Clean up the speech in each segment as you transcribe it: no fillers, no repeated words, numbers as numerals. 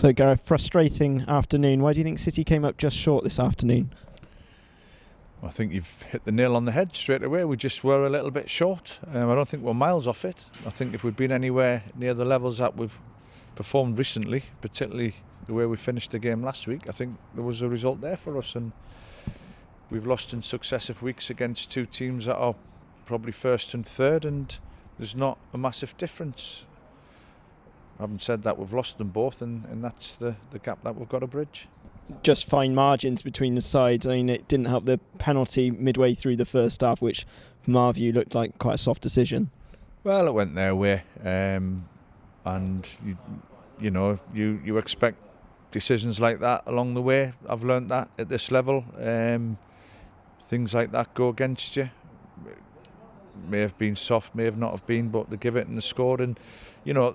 So, Gareth, frustrating afternoon. Why do you think City came up just short this afternoon? I think you've hit the nail on the head straight away. We just were a little bit short. I don't think we're miles off it. I think if we'd been anywhere near the levels that we've performed recently, particularly the way we finished the game last week, I think there was a result there for us. And we've lost in successive weeks against two teams that are probably first and third, and there's not a massive difference. Having said that, we've lost them both, and that's the gap that we've got to bridge. Just fine margins between the sides. I mean, it didn't help the penalty midway through the first half, which from our view looked like quite a soft decision. Well, it went their way, and you expect decisions like that along the way. I've learnt that at this level. Things like that go against you. May have been soft, may have not have been, but they give it and they scored. And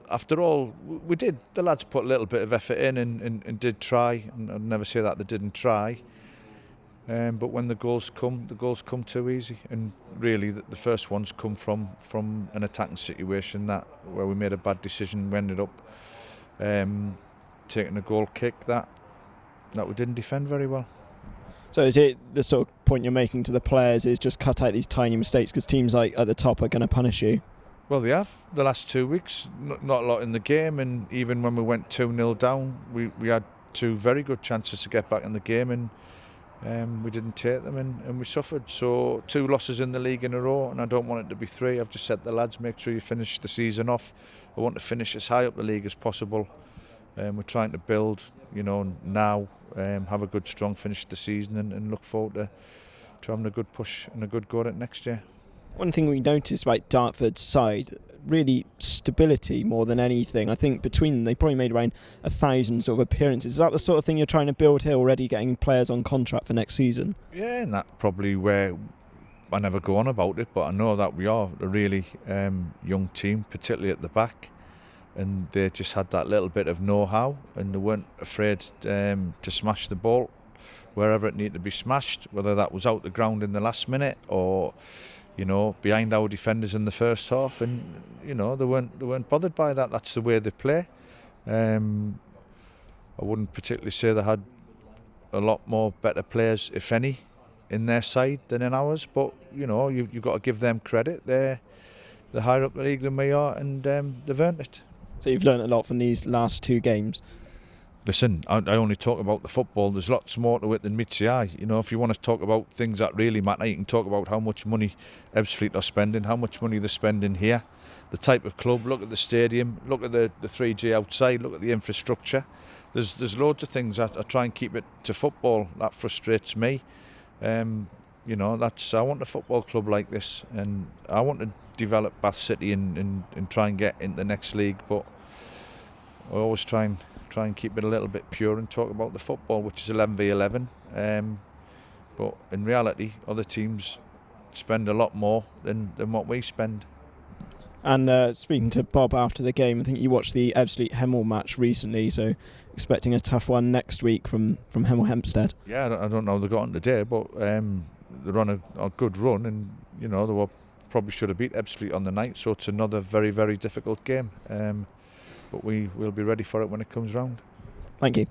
after all, we did. The lads put a little bit of effort in and did try. And I'd never say that they didn't try. But when the goals come too easy. And really, the first ones come from an attacking situation where we made a bad decision. We ended up taking a goal kick that we didn't defend very well. So is it the sort of point you're making to the players is just cut out these tiny mistakes because teams like at the top are going to punish you? Well, they have. The last 2 weeks, not a lot in the game, and even when we went 2-0 down, we had two very good chances to get back in the game, and we didn't take them, and we suffered. So 2 losses in the league in a row, and I don't want it to be 3. I've just said to the lads, make sure you finish the season off. I want to finish as high up the league as possible. We're trying to build, now, have a good, strong finish to the season, and look forward to having a good push and a good go at it next year. One thing we noticed about Dartford's side, really stability more than anything. I think between them, they probably made around 1,000 sort of appearances. Is that the sort of thing you're trying to build here already, getting players on contract for next season? Yeah, and that's probably where I never go on about it, but I know that we are a really young team, particularly at the back. And they just had that little bit of know-how, and they weren't afraid to smash the ball wherever it needed to be smashed, whether that was out the ground in the last minute or behind our defenders in the first half. And they weren't bothered by that. That's the way they play. I wouldn't particularly say they had a lot more better players, if any, in their side than in ours, but you've got to give them credit. They're higher up the league than we are, and they've earned it. So you've learned a lot from these last 2 games. Listen, I only talk about the football. There's lots more to it than meets the eye. If you want to talk about things that really matter, you can talk about how much money Ebbsfleet are spending, how much money they're spending here, the type of club. Look at the stadium, look at the 3G outside, look at the infrastructure. There's loads of things that I try and keep it to football. That frustrates me. I want a football club like this, and I want to develop Bath City and try and get into the next league, but I always try and keep it a little bit pure and talk about the football, which is 11v11. But in reality, other teams spend a lot more than what we spend. And speaking to Bob after the game, I think you watched the Ebbsfleet Hemel match recently, so expecting a tough one next week from Hemel Hempstead. Yeah, I don't know how they got on today, but they're on a good run, and they probably should have beat Ebbsfleet on the night, so it's another very, very difficult game. But we'll be ready for it when it comes round. Thank you.